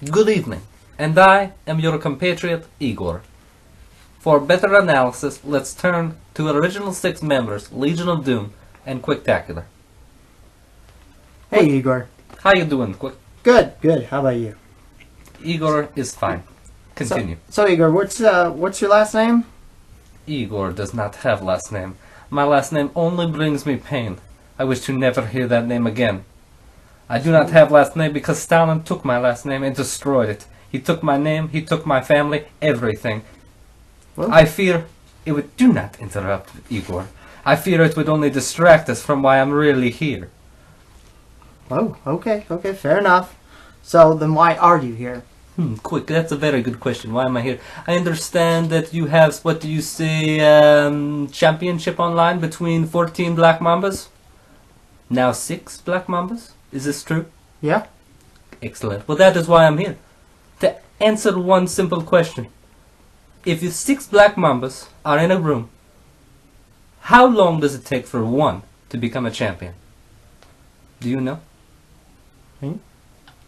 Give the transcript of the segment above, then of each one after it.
Good evening, and I am your compatriot Igor. For better analysis, let's turn to original 6 members, Legion of Doom and Quicktacular. Hey, Igor. How you doing, Quick? Good, good. How about you? Igor is fine. Continue. So Igor, what's your last name? Igor does not have last name. My last name only brings me pain. I wish to never hear that name again. I do not have last name because Stalin took my last name and destroyed it. He took my name, he took my family, everything. Well, I fear it would... Do not interrupt, Igor. I fear it would only distract us from why I'm really here. Oh, okay, fair enough. So then why are you here? Quick, that's a very good question. Why am I here? I understand that you have, what do you say, championship online between 14 Black Mambas? Now 6 Black Mambas? Is this true? Yeah? Excellent. Well, that is why I'm here. To answer one simple question. If you 6 Black Mambas are in a room, how long does it take for one to become a champion? Do you know? Me?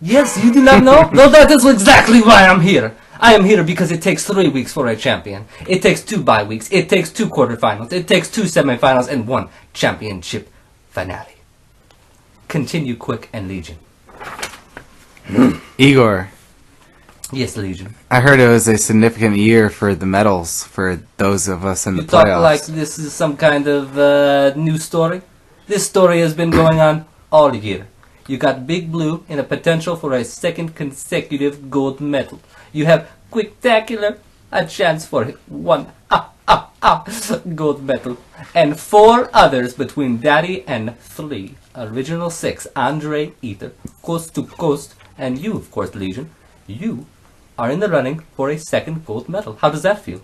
Yes, you do not know? No, that is exactly why I'm here. I am here because it takes 3 weeks for a champion. It takes 2 bye weeks. It takes 2 quarterfinals. It takes 2 semifinals and 1 championship finale. Continue, Quick and Legion. Igor, Yes, Legion. I heard it was a significant year for the medals for those of us in You the talk playoffs. like this is some kind of new story. This story has been going on all year. You got Big Blue in a potential for a second consecutive gold medal. You have Quicktacular, a chance for one gold medal. And 4 others between Daddy and 3. Original 6, Andre, Ether, Coast to Coast, and you, of course, Legion. You are in the running for a second gold medal. How does that feel?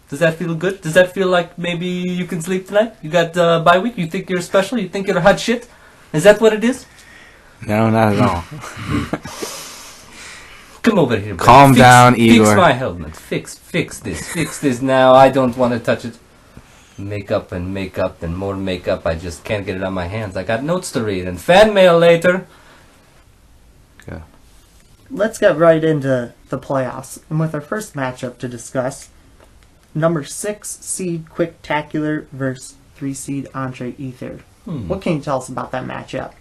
Does that feel good? Does that feel like maybe you can sleep tonight? You got bye week? You think you're special? You think you're hot shit? Is that what it is? No, not at all. Come over here, buddy. Calm down, Fix Igor. my helmet. Fix this now. I don't want to touch it. Makeup and more makeup. I just can't get it on my hands. I got notes to read and fan mail later. Go. Let's get right into the playoffs. And with our first matchup to discuss, number 6 seed Quicktacular versus 3 seed Andre Ether. What can you tell us about that matchup?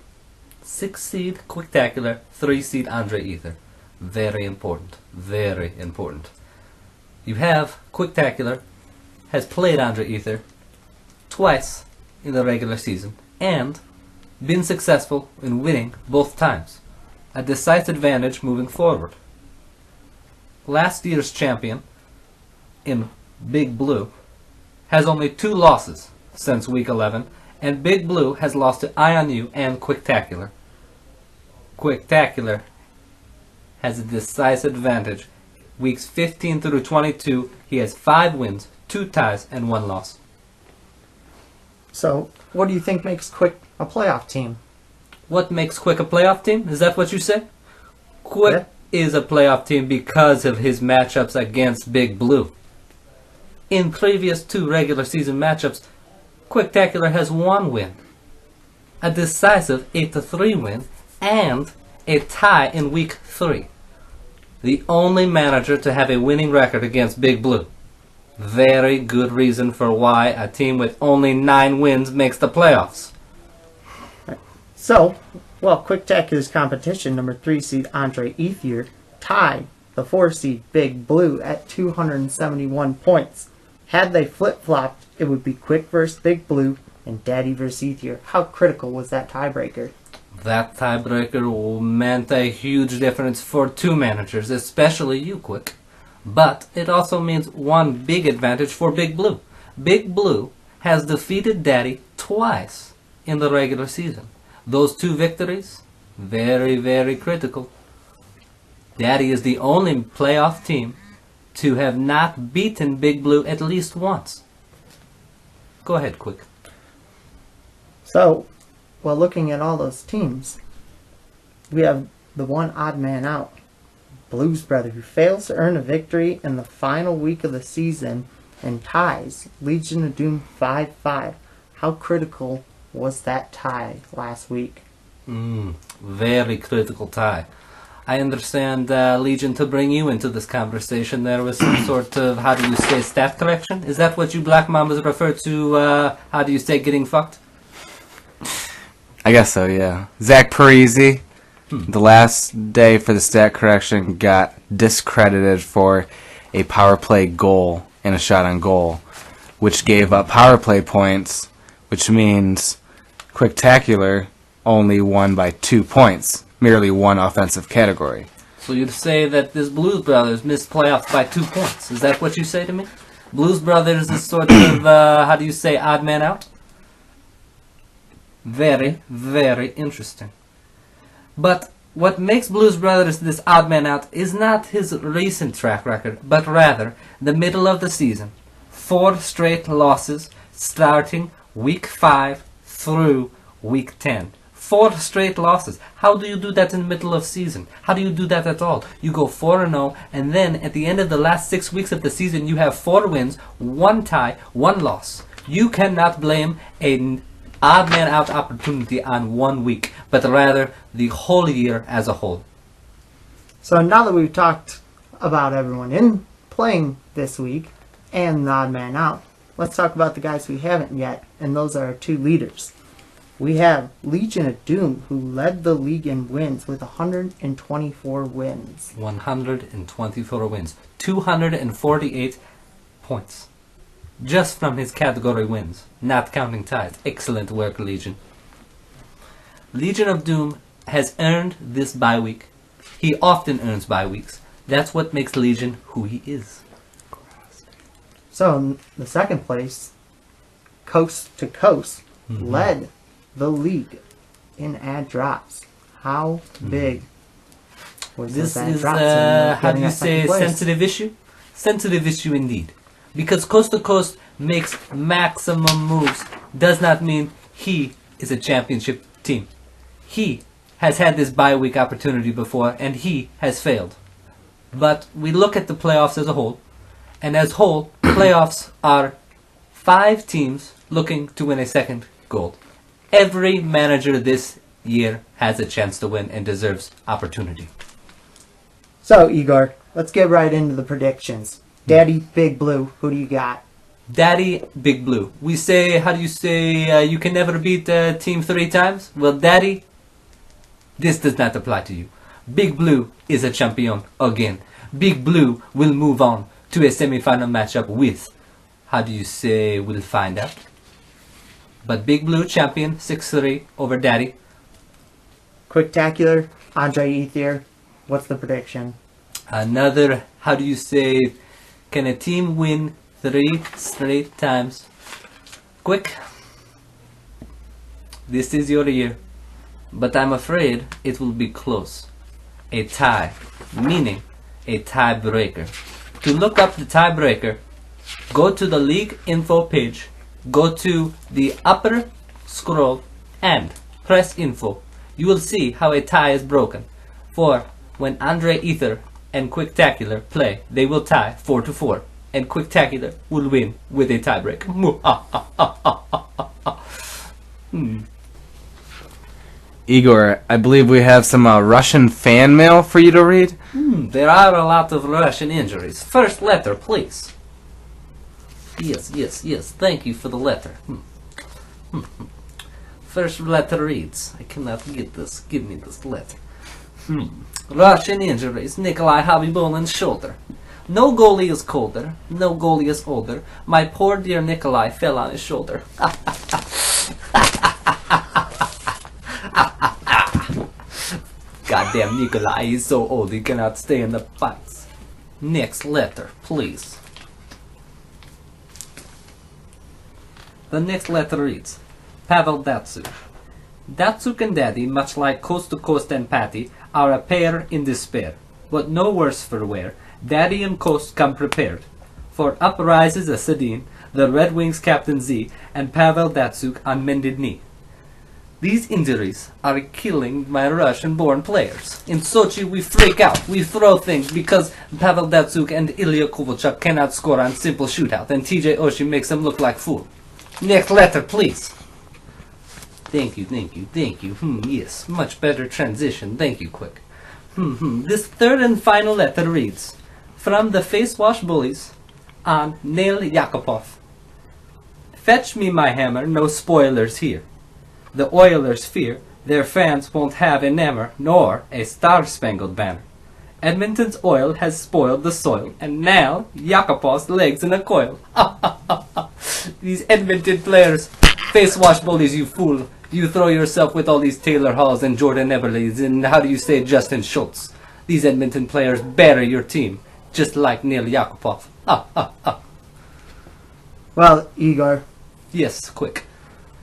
6 seed Quicktacular, 3 seed Andre Ether. Very important. Very important. You have Quicktacular has played Andre Ether twice in the regular season and been successful in winning both times. A decisive advantage moving forward. Last year's champion in Big Blue has only 2 losses since week 11, and Big Blue has lost to IONU and Quicktacular. Quicktacular has a decisive advantage. Weeks 15 through 22, he has 5 wins, 2 ties, and 1 loss. So, what do you think makes Quick a playoff team? What makes Quick a playoff team? Is that what you say? Quick is a playoff team because of his matchups against Big Blue. In previous 2 regular season matchups, Quicktacular has 1 win, a decisive 8-3 win, and a tie in week 3. The only manager to have a winning record against Big Blue. Very good reason for why a team with only 9 wins makes the playoffs. So, Quicktacular's competition, number 3 seed Andre Ether, tied the 4 seed Big Blue at 271 points. Had they flip-flopped, it would be Quick versus Big Blue and Daddy versus Ether. How critical was that tiebreaker? That tiebreaker meant a huge difference for 2 managers, especially you, Quick. But it also means one big advantage for Big Blue. Big Blue has defeated Daddy twice in the regular season. Those 2 victories, very, very critical. Daddy is the only playoff team to have not beaten Big Blue at least once. Go ahead, Quick. So, looking at all those teams, we have the one odd man out, Blues Brother, who fails to earn a victory in the final week of the season and ties Legion of Doom 5-5. How critical was that tie last week? Very critical tie. I understand, Legion, to bring you into this conversation, there was some sort of, how do you say, stat correction? Is that what you Black Mambas refer to, how do you say, getting fucked? I guess so, yeah. Zach Parisi, the last day for the stat correction, got discredited for a power play goal and a shot on goal, which gave up power play points, which means Quicktacular only won by 2 points, merely one offensive category. So you'd say that this Blues Brothers missed playoffs by 2 points. Is that what you say to me? Blues Brothers is sort of, how do you say, odd man out? Very, very interesting. But what makes Blues Brothers this odd man out is not his recent track record, but rather the middle of the season. 4 straight losses starting week 5 through week 10. 4 straight losses. How do you do that in the middle of season? How do you do that at all? You go 4-0, and then at the end of the last 6 weeks of the season, you have 4 wins, 1 tie, 1 loss. You cannot blame an odd man out opportunity on 1 week, but rather the whole year as a whole. So now that we've talked about everyone in playing this week and the odd man out, let's talk about the guys we haven't yet, and those are our 2 leaders. We have Legion of Doom, who led the league in wins with 124 wins. 124 wins. 248 points. Just from his category wins, not counting ties. Excellent work, Legion. Legion of Doom has earned this bye week. He often earns bye weeks. That's what makes Legion who he is. So in the second place, Coast to Coast led the league in ad drops. How big was This ad is, drops? in how do getting you that say, second place? sensitive issue? Sensitive issue indeed. Because Coast to Coast makes maximum moves does not mean he is a championship team. He has had this bye week opportunity before, and he has failed. But we look at the playoffs as a whole, and as whole, playoffs are 5 teams looking to win a second gold. Every manager this year has a chance to win and deserves opportunity. So, Igor, let's get right into the predictions. Daddy Big Blue, who do you got? Daddy Big Blue. We say, how do you say, you can never beat a team 3 times? Well, Daddy, this does not apply to you. Big Blue is a champion again. Big Blue will move on to a semi-final matchup with, how do you say, we'll find out. But Big Blue champion 6-3 over Daddy. Quicktacular, Andre Ethier. What's the prediction? Another, how do you say, can a team win 3 straight times? Quick. This is your year. But I'm afraid it will be close. A tie, meaning a tiebreaker. To look up the tiebreaker, go to the league info page, go to the upper scroll and press info. You will see how a tie is broken. For when Andre Ether and Quicktacular play, they will tie 4-4, and Quicktacular will win with a tiebreaker. Igor, I believe we have some Russian fan mail for you to read. There are a lot of Russian injuries. First letter, please. Yes. Thank you for the letter. First letter reads, I cannot get this. Give me this letter. Russian injuries. Nikolai Habibolin's shoulder. No goalie is colder. No goalie is older. My poor dear Nikolai fell on his shoulder. Goddamn Nikolai, he's so old he cannot stay in the fights. Next letter, please. The next letter reads, Pavel Datsuk. Datsuk and Daddy, much like Coast to Coast and Patty, are a pair in despair. But no worse for wear, Daddy and Coast come prepared. For up rises a Sedin, the Red Wings Captain Z, and Pavel Datsuk on mended knee. These injuries are killing my Russian-born players. In Sochi, we freak out. We throw things because Pavel Datsuk and Ilya Kovalchuk cannot score on simple shootout, and TJ Oshie makes them look like fool. Next letter, please. Thank you. Yes, much better transition. Thank you, Quick. This third and final letter reads, from the Face Wash Bullies on Nail Yakupov. Fetch me my hammer, no spoilers here. The Oilers fear their fans won't have a hammer nor a star-spangled banner. Edmonton's oil has spoiled the soil, and now Yakupov's legs in a coil. These Edmonton players, Face Wash Bullies, you fool. You throw yourself with all these Taylor Halls and Jordan Eberles and how do you say Justin Schultz. These Edmonton players bury your team, just like Neil Yakupov. Well, Igor, Yes, quick.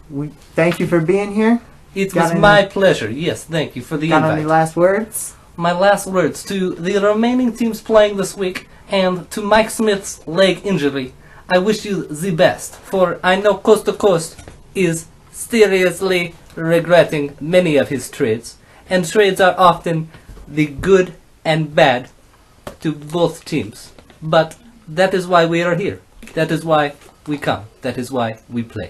we thank you for being here. It Got was any- my pleasure. Yes, thank you for the Got any invite. last words? My last words to the remaining teams playing this week and to Mike Smith's leg injury. I wish you the best, for I know Coast to Coast is seriously regretting many of his trades, and trades are often the good and bad to both teams. But that is why we are here. That is why we come. That is why we play.